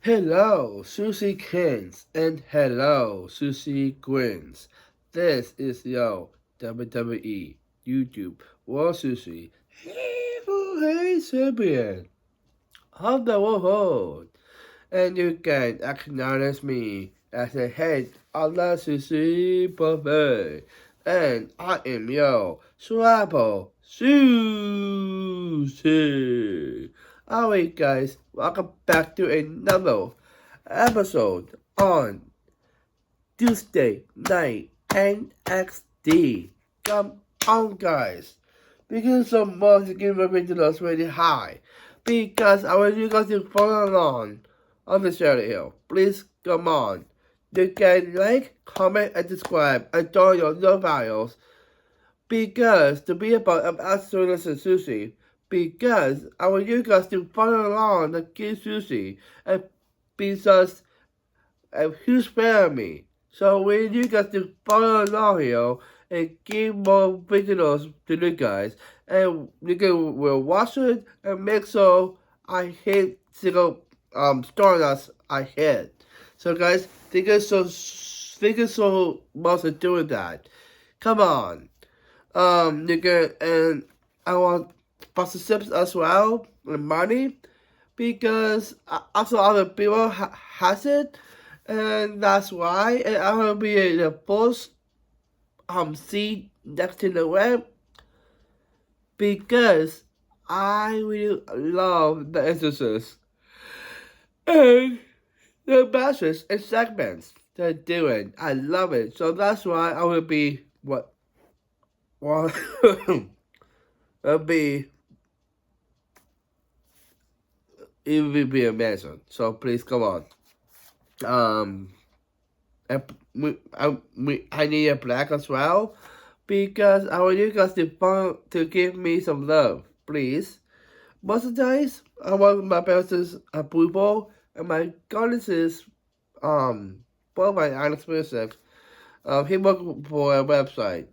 Hello, Susie Kins, and hello, Susie Grins. This is your WWE YouTube World Susie Hey Champion of the world, and you can acknowledge me as the head of the Susie Buffet, and I am your Swapple Susie. Alright guys, welcome back to another episode on Tuesday night NXT. Come on, guys. Because so much to give us really high. Because I want you guys to follow along on the channel here. Please come on. You can like, comment, and subscribe and turn your notifications. Because to be a part of Astronauts and Sushi. Because I want you guys to follow along the Kid Sushi. And because a huge fan of me. So we need you guys to follow along here and give more videos to you guys. And you can will watch it and make sure I hit single stardust I hit. So guys, thank you so much for doing that. Come on. You can, and I want sponsorships as well and money because also other people has it, and that's why. And I will be in the first seat next to the web because I really love the instances and the matches and segments they're doing. I love it, so that's why I will be what it'll be. It will be amazing. So please come on. And I need a black as well because I want you guys to give me some love, please. Merchandise, I want my parents' approval and my goddesses, both my honest music. He worked for a website.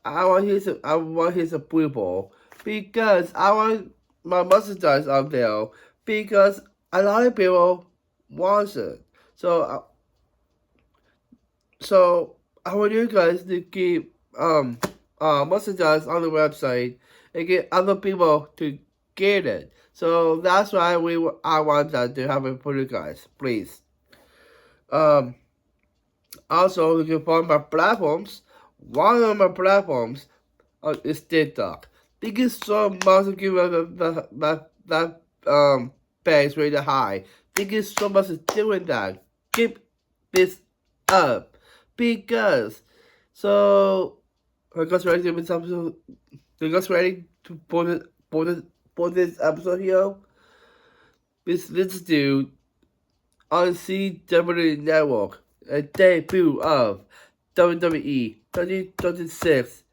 I want his approval because I want my merchandise up there because a lot of people want it. So I want you guys to keep merchandise on the website and get other people to get it. So that's why I want that to happen for you guys, please. Also, you can find my platforms. One of my platforms is TikTok. Thank you so much for giving that page really high. Thank you so much for doing that. Keep this up because are you guys ready to this episode? Are you guys ready to for this episode here? Let's do on CW Network a debut of WWE 2026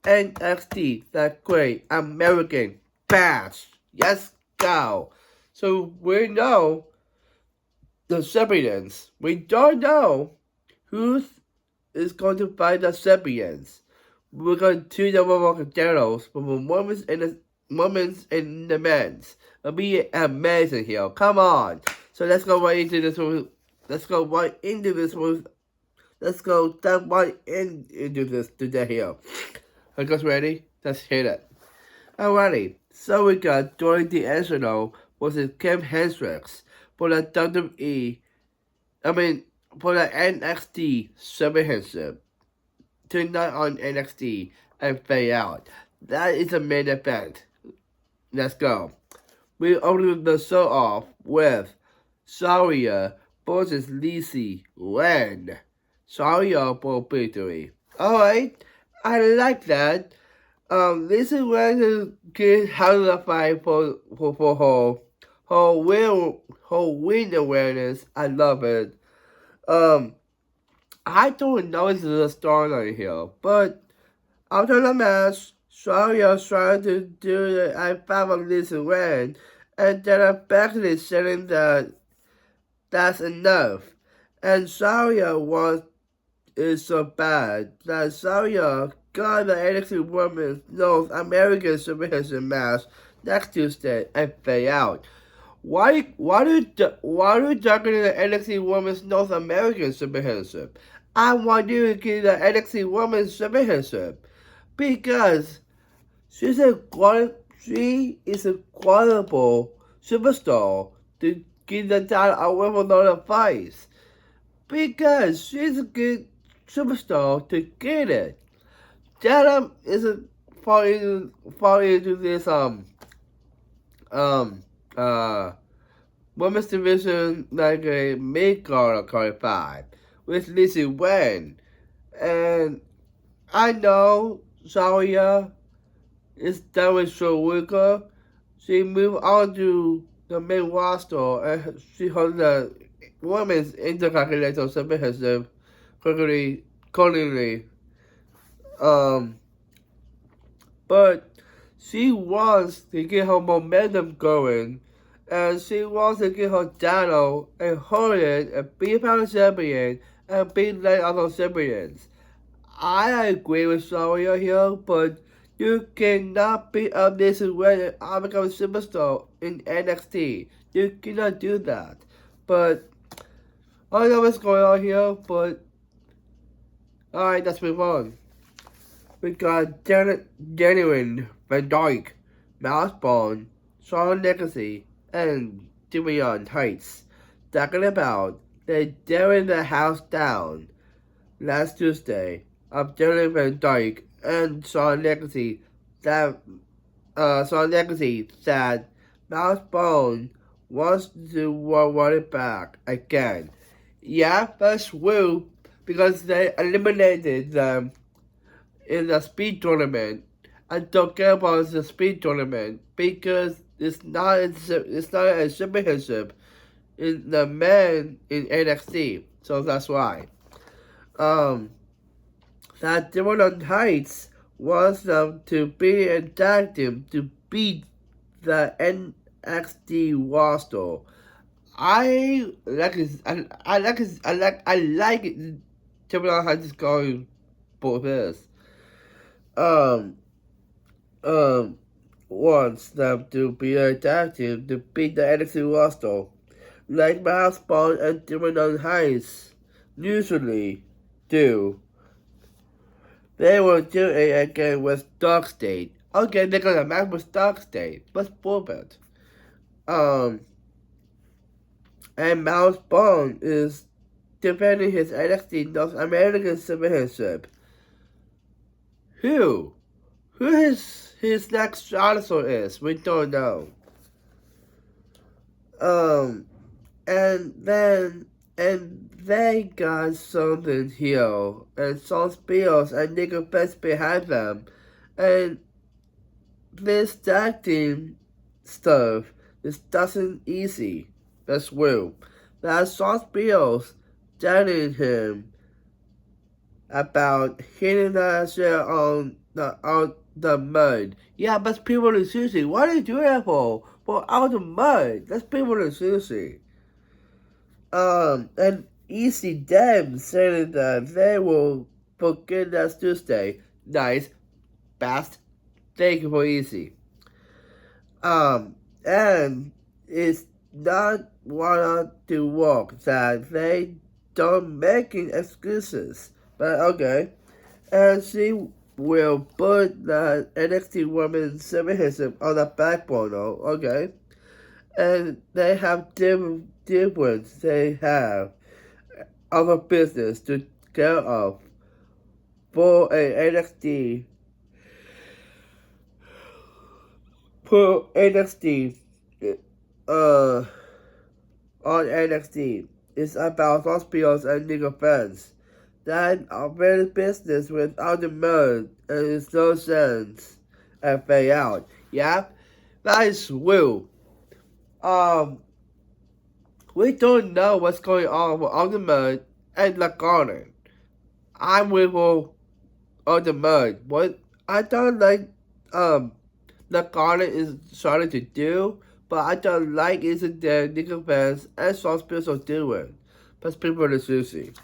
NXT The Great American Bash. Let's go. So we know the champions. We don't know who is going to fight the champions. We're going to the Roman titles from the women's and the men's. It'll be amazing here. Come on. So let's go right into this one. Let's go right into this one. Let's go dive right into this today here. Are you guys ready? Let's hit it. Alrighty. So we got Joey D'Angelo versus Kim Hendricks for the WWE. For the NXT Championship tonight on NXT and fade out. That is a main event. Let's go. We open the show off with Saria versus Lacey Lynn. Saria for victory. Alright, I like that. Lacey Lynn is good how to fight for her win awareness. I love it. I don't know this is a storyline here, but after the match, Saria trying to do the I-5 on Lacey Lynn, and then effectively saying that that's enough. And Saria is so bad that Saria got the NXT Women's North American Championship match next Tuesday and fade out. why are you talking the NXT Women's North American Championship? I want you to get the NXT Women's Championship because she is a qualifiable superstar to get the title away from the fights because she's a good superstar to get it. Jada isn't fall into this um uh women's division like a mid card or card 5 with Lizzie Wayne. And I know Zaria is done with Shawika. She moved on to the main roster and she holds the women's intercontinental championship currently. Um but she wants to get her momentum going, and she wants to get her title and hold it and be pound champion and beat like other champions. I agree with Saria here, but you cannot beat up this when I become a superstar in NXT. You cannot do that. But I don't know what's going on here, but alright, let's move on. We got Genuine Van Dyke, Mouse Bond, Sean Legacy, and Dimion Heights talking about they tearing the house down last Tuesday of Genuine Van Dyke and Sean Legacy that Mouse Bond wants to want it back again. Yeah, that's true because they eliminated them in the speed tournament. I don't care about the speed tournament because it's not a championship in the men in NXT. So that's why. That Diamond Heights wants them to be a tag team to beat the NXT roster. I like it. I like it. Diamond Heights is going for this. um, wants them to be a tag team to beat the NXT roster, like Miles Bond and Diamond Heights usually do. They will do it again with Dark State. Okay, they're gonna match with Dark State. Let's prove it. And Miles Bond is defending his NXT North American Championship. Who his next dinosaur is, we don't know. And they got something here, and some Spears and Nickel Best behind them, and this tag team stuff is doesn't easy. That's real. There's some Spears telling him about hitting that shit on the mud. Yeah, but people in sushi. Why do you do that for? For out the mud. That's people in sushi. And Easy Dem saying that they will forget that Tuesday. Nice. Fast. Thank you for Easy. And it's not wanna to work that they don't making excuses. But okay. And she will put the NXT Women's Championship on the back burner, okay? And they have difference they have other business to care of for a NXT on NXT. It's about hospitals and legal fans that are very business without the mud and it's no sense and pay out. Yeah, that is real. We don't know what's going on with Ultimate and the Garden. I'm with Ultimate. What I don't like the Garden is starting to do, but I don't like isn't the Nickel fans and Sauce are doing. But people are sushi.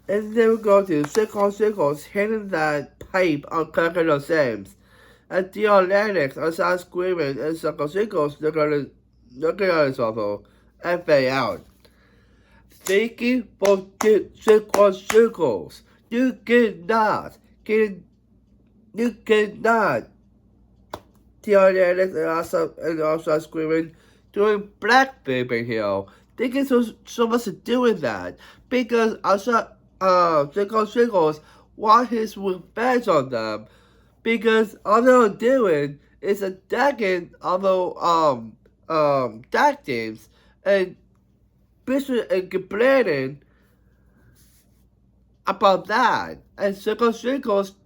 And then we go to Sickles hitting that pipe on Kirkland James. And Dion Lennox outside screaming and Circle Circles looking at his awful and fade out. Thank you for circles. You cannot. You cannot. Dion Lennox and also screaming doing Black Baby Hill. Thinking so much to do with that. Because also Circles want his revenge on them. Because all they're doing is attacking other tag teams and bitching and complaining about that. And Circles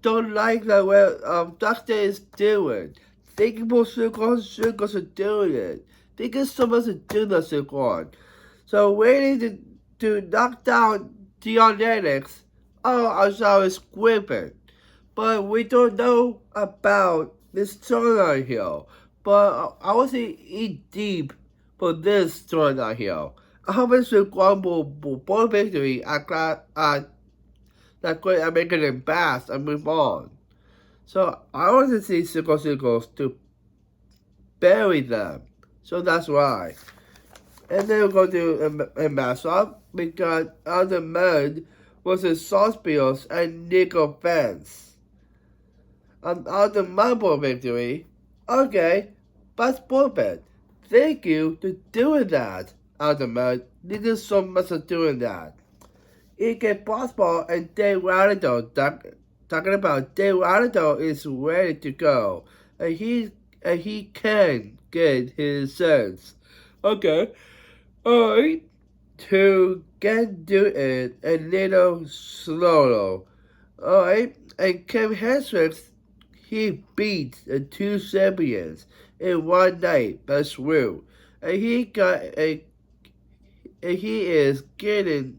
don't like the way Dustin is doing. Thinking more Circles are doing it. Thinking so much to do the Circles. So waiting to knock down Dion Lennox. Oh, I saw his scripted. But we don't know about this storyline here. But I want to eat deep for this storyline here. I hope it's a global victory at that great American Bass and move on. So I want to see Circles to bury them. So that's why. And then we're going to a matchup. We got Other Mud versus Sauce Bills and Nickel Fence. Another Marble victory. Okay, but perfect. Thank you for doing that, Ultimate. This is so much for doing that. It can possible and Dave Radical talking about Dave Radical is ready to go. And he can get his sense. Okay. Alright. To get do it a little slower. Alright. And Kevin Hendricks, he beat the two champions in one night, that's true. And he is getting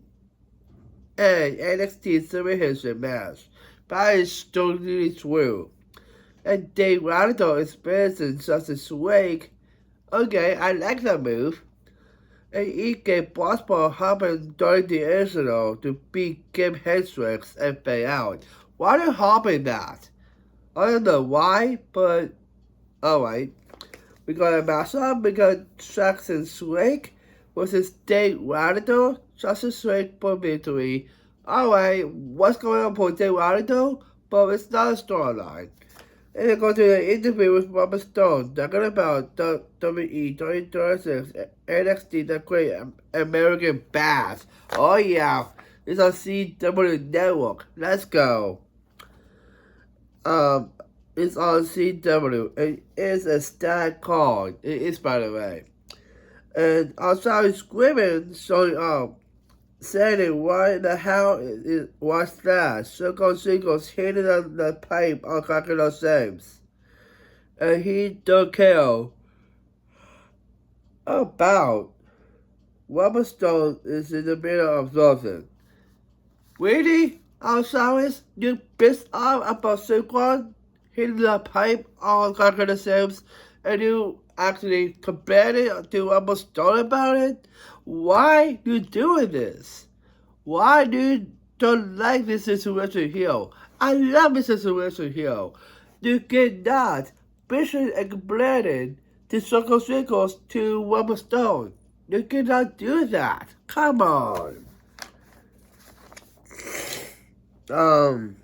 an NXT submission match. That is totally true. And Dave Radical is experiencing such a swag. Okay, I like that move. And he can possible happen during the arsenal to beat Kim Hendricks and fade out. Why are you hopping that? I don't know why, but alright. We got a matchup. We got Jackson Swake versus Dave Radical. Jackson Swake for victory. Alright, what's going on for Dave Radical? But it's not a storyline. And they go to the interview with Robert Stone, talking about WWE 2036 NXT, the Great American Bash. Oh yeah, it's on CW Network. Let's go. It's on CW. It is a stat card. It is, by the way. And outside screaming, showing up, saying, "Why the hell was that?" Circles hitting on the pipe on Crocodile James. And he don't care about Robert Stone is in the middle of something. Really? Osiris, you pissed off about Saquon hitting the pipe on Crocodile James and you actually complaining to Robert Stone about it? Why you doing this? Why do you don't like this situation here? I love this situation here. You cannot bitching and complaining to Circles to Robert Stone. You cannot do that. Come on. And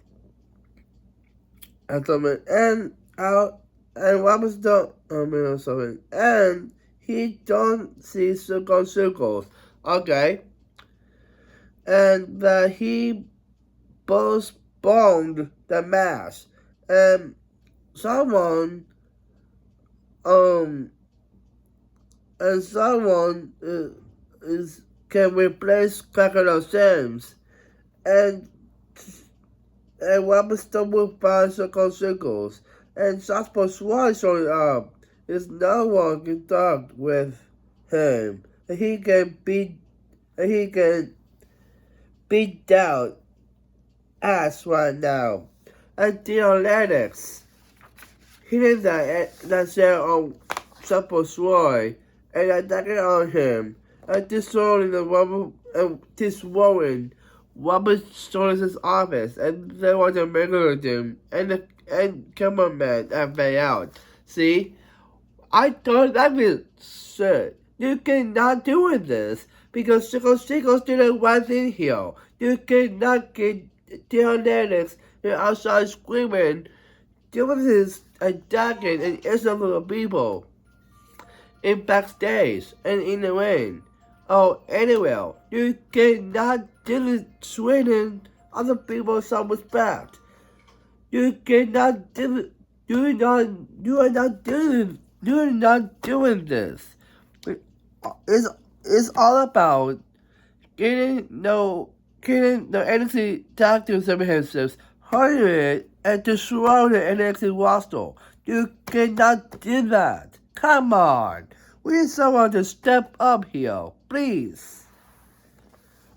Robert Stone, something, and he don't see Circles. Okay. And that he postponed the match. And someone can replace Crocodile James. And Robert Stone will find Circles. And Jasper Swan showing up. There's no one can talk with him. And he can beat down ass right now. And Dion Lennox hitting that share on Jasper Swan and attacking on him. And destroying Robert Stone's office, and they want to murder him, and and cameraman and Bay out. See, I thought that was absurd. You cannot do this because Chico's doing the right thing here. You cannot get Lennox outside screaming, doing this attacking and insulting people in backstage and in the ring. Oh, anyway, you cannot do this treating other people some respect. You cannot do you are not doing this. It's all about getting the NXT tag team championships, hurting it, and destroying the NXT roster. You cannot do that. Come on. We need someone to step up here, please.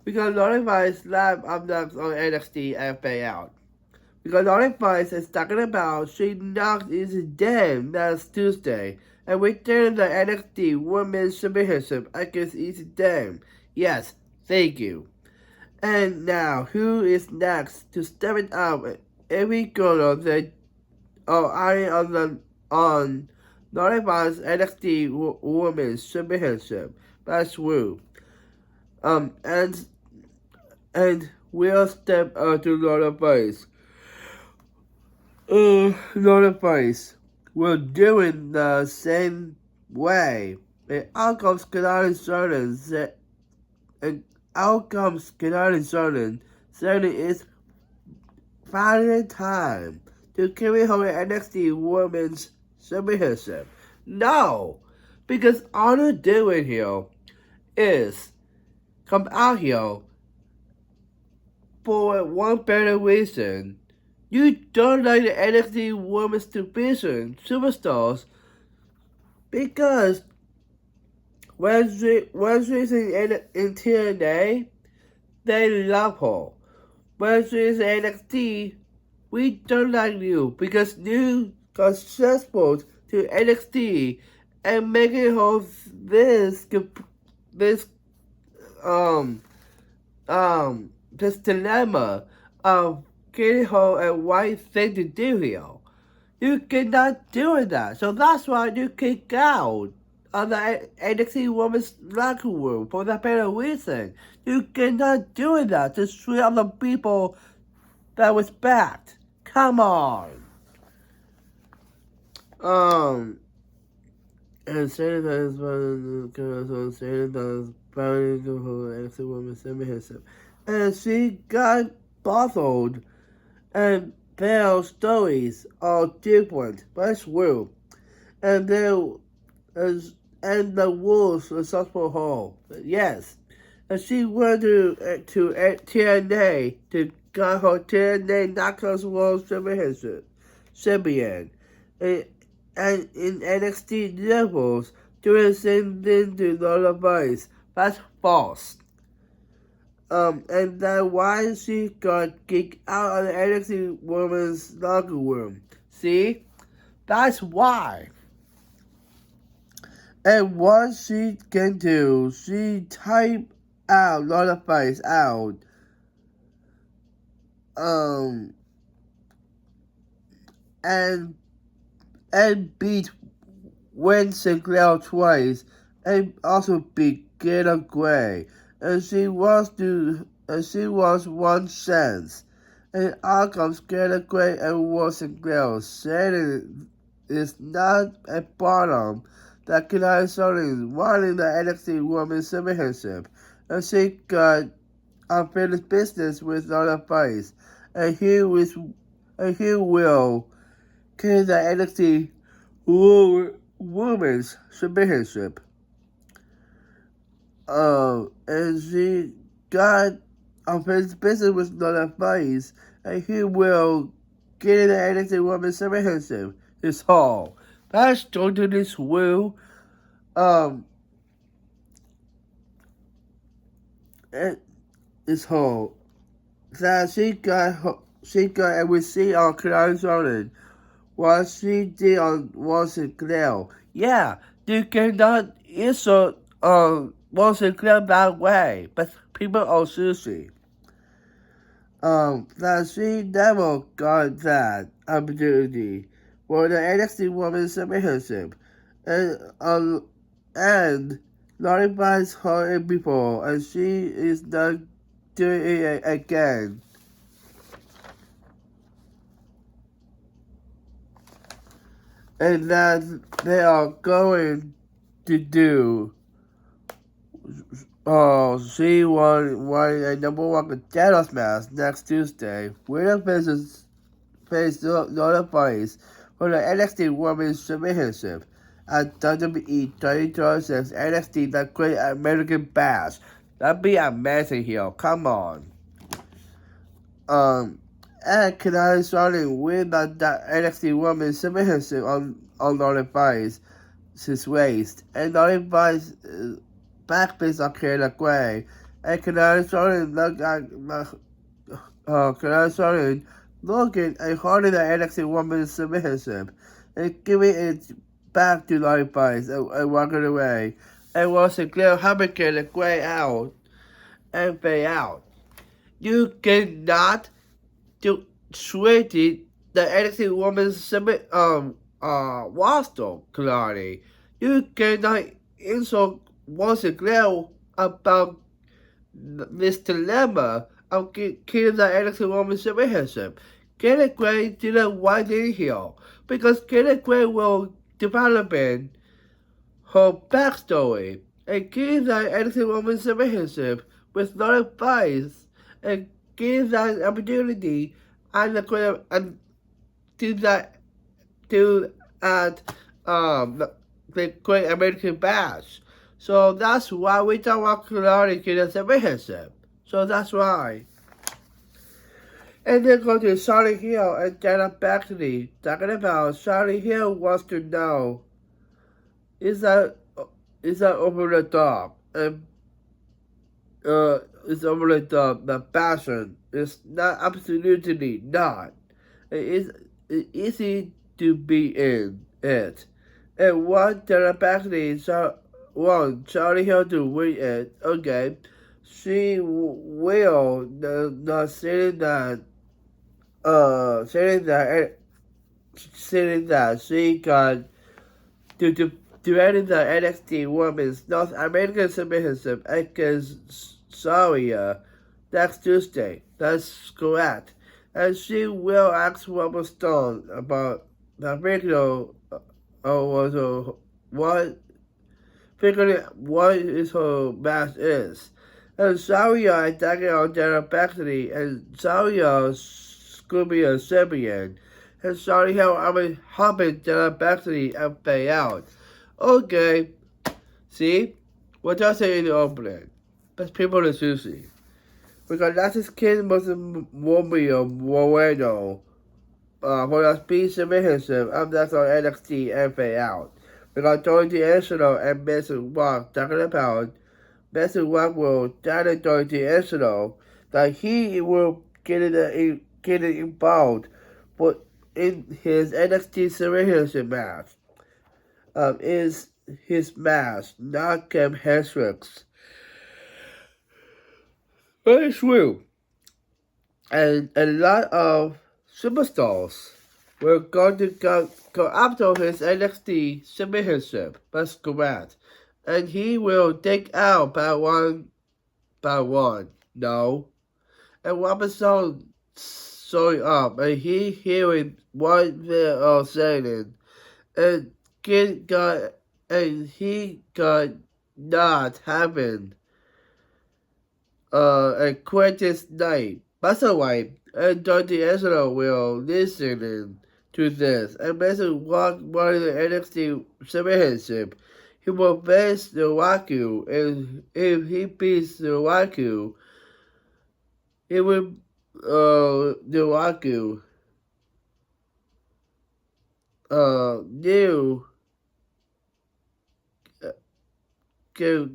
We got notified live updates on NXT and payout. We got notified is talking about she knocked into Dam last Tuesday and returned the NXT Women's Championship against Easy Dam. Yes, thank you. And now, who is next to step it up every corner that on notified NXT Women's Championship? That's Wu. And we'll step up to notifies. Notifies. We're doing the same way. And outcomes cannot be certain. And outcomes cannot be certain. Certain is finally time to carry home the NXT Women's Championship. No, because all they're doing here is come out here for one better reason. You don't like the NXT Women's Division Superstars because when she's in TNA, they love her. When she's in NXT, we don't like you because you got successful to NXT and making her this dilemma of getting her a right thing to do here. You cannot do that, so that's why you kick out of the NXT Women's locker room for that better reason. You cannot do that to treat other people that respect. Come on. And saying that is saying that is bound to her NXT Women's Championship. And she got bothered and their stories are different, but it's real. And the rules are such for her. Yes. And she went to TNA to get her TNA Knockouts World Championship champion. And in NXT levels, doing the same thing to Lola Vice. That's false. And that's why she got kicked out of the NXT Women's locker room. See? That's why. And what she can do, she type out Lola Vice out. And beat Wayne Sinclair twice, and also beat Gator Gray. And she was one chance. And out comes Gator Gray and Wayne Sinclair, saying it is not a bottom that cannot something running the NXT Women's Championship. And she got unfinished business with other fights. And he will carry the NXT Women's Championship. And she got unfinished business with another fights, and he will get the NXT Women's Championship. It's all. That's totally true. It's all. That she got and we see on Cloud Jordan what she did on Wilson Sinclair. Yeah, you cannot insult Wilson Sinclair that way, but people are sushi. that she never got that opportunity for the NXT Women's Championship, and notifies her before, and she is not doing it again. And that they are going to do. She won a number one contenders match next Tuesday. Winner faces face notifies for the NXT Women's Championship at WWE 2026 NXT The Great American Bash. That'd be amazing here. Come on. And Canadian starting win the NXT Women's Championship on notifies his waist and notifies backbase on Canada Gray. And Canadian starting Canadian starting looking and holding the NXT Women's Championship and giving it back to notifies and walking away. And was a clear Canada Gray out and fade out. You cannot to sweeten the NXT Women's roster, Clarity. You cannot insult once again about this dilemma of killing the NXT Women's Championship. Kenneth Gray didn't want in here because Kenneth Gray will develop in her backstory and give the NXT Women's Championship with no advice and give that opportunity and to that to at the Great American Bash. So that's why we don't want Clarity in the championship. So that's why. And then go to Charlie Hill and Dana Baxley talking about Charlie Hill wants to know is that over the top and is over the top. The passion is not absolutely not. It is easy to be in it. And one telepathy want Charlie Hill to win it. Okay, she will not saying that saying that she got to end the NXT Women's North American Championship against Saria next Tuesday. That's correct. And she will ask Robert Stone about the video figuring what is her match is. And Saria attacking on Dana Baxley and Saria Scooby and Simeon. And Charlie Hill hopping Dana Baxley and fade out. Okay, see? What I say in the opening? Best people is Susie. Because that's his kid was Romeo Moreno for the speed championship and that's on NXT and fade out. Because Tony D'Angelo and Mason Rock talking about Mason Rock will challenge Tony D'Angelo that he will get involved but in his NXT championship match. Is his match, not Cam Hendricks. Very true. And a lot of superstars were going to go after his NXT championship. That's correct. And he will take out by one. No. And Robinson showing up and he hearing what they are saying. And he got not having a quietest night. By the way, and Tony D'Angelo will listen to this and Mason Rock won the NXT Championship. He will face the Raku, and if he beats the Raku, he will the Raku new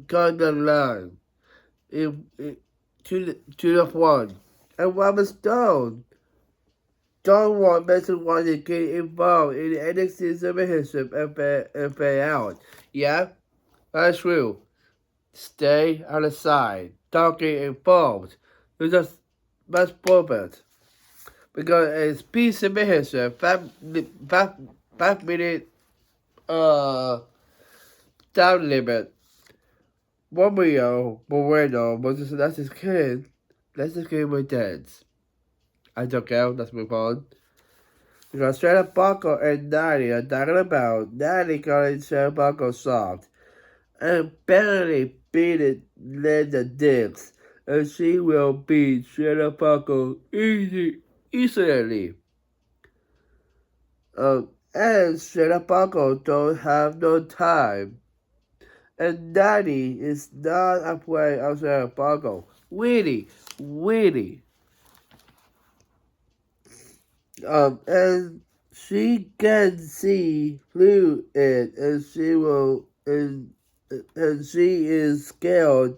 got the line to the front. And Robert Stone don't want Mason Rock to get involved in the NXT Championship and fade out. Yeah, that's true. Stay on the side. Don't get involved. You just That's perfect. Because a speed submission, 5 minute time limit. Romeo Moreno, that's his kid. That's his kid with dance. I don't care, let's move on. Because Straight Buckle and Natty are talking about Natty calling Straight Buckle soft. And barely beating Linda Dix. And she will beat Straight Buckle easily. And Straight Buckle don't have no time. And Natty is not afraid of Straight Buckle. Really. And she can see through it, and she is scared,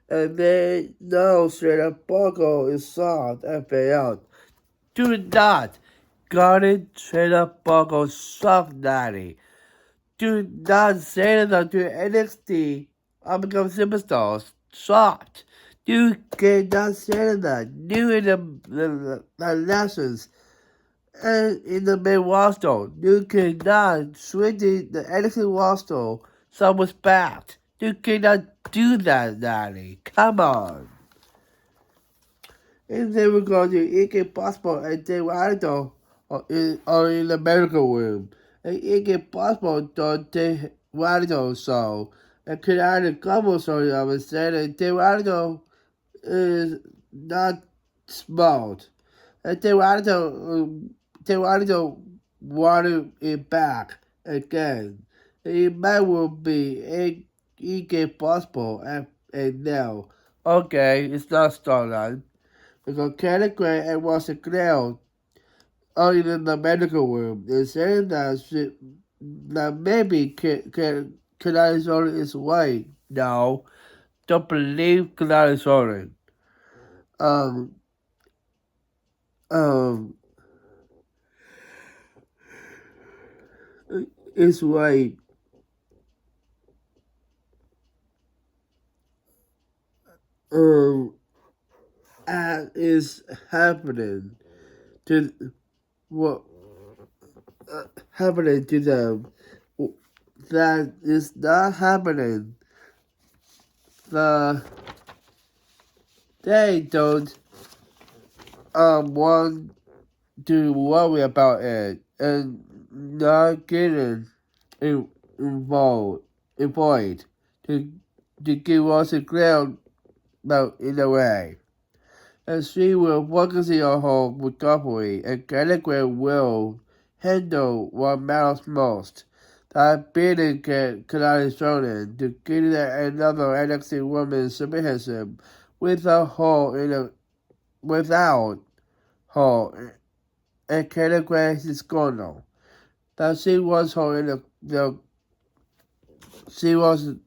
and they know Straight Buckle is soft and failed. Do not got it Straight Buckle soft, Daddy. Do not say that to NXT. I become superstars soft. You cannot say that. Do in the lessons. And in the main roster, you cannot switch the NXT roster some respect. You cannot do that, Daddy. Come on. And then we're going to Ike Possible and Jay Radical are in the medical room. And Ike Possible don't Jay Radical show. And could I have a couple story of it said that Jay Radical is not smart. And Jay Radical wanted it back again. It might will be Ike Possible and now. Okay, it's not Starlight. Because Kenneth Gray and Russell Cloud are in the medical room. They're saying that maybe Canalizone is right. No, don't believe Canalizone. Is right. And is happening to what happening to them. That is not happening. They don't want to worry about it and not getting involved to give us a ground in a way. And she will focus on her recovery, and Gallagher will handle what matters most. That beating Kalani Jordan to get another NXT Women's Championship without her, and Gallagher is gone. That she was her in she was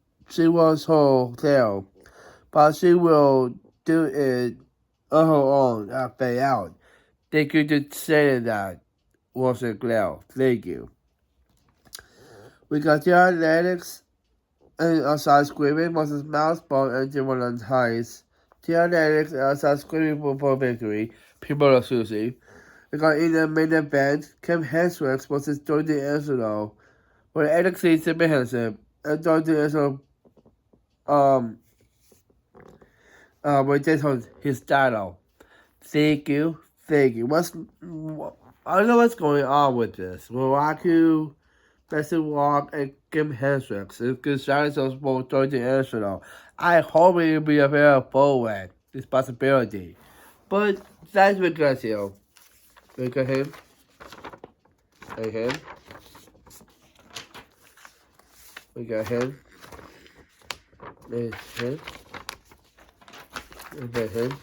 her there, but she will do it on her own and fade out. Thank you to say that, Wilson Glau. Thank you. We got John Lennox and outside screaming versus Mouse Bone and Jimon on Heights. John Lennox and outside screaming for victory. People are Susie. We got in the main event, Kim Hensworth versus Jordan Angelo. For the NXT Championship, and Jordan Angelo retains his title. Thank you. I don't know what's going on with this. Miraku, Bessie Walk, and Kim Hendricks. It's good signs of both Jordan and Arsenal. I hope it will be a very forward. This possibility. But that's because you. Look at him. Look at him. Look at him. Look at him. Look at him.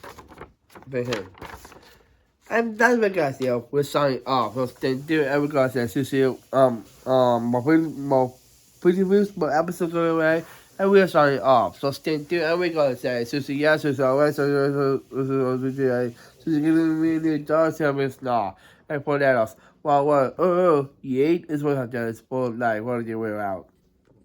Look at him. And that's what guys, we're signing off. So stay tuned, every guys, and see you, more previews, more episodes going away, and we're signing off. So stay tuned, and we're gonna say, Susie, yes, Susie, alright, Susie, giving me the dogs, it's not. And for that else, well, 8 is what I've done, it's for life, what did you wear out?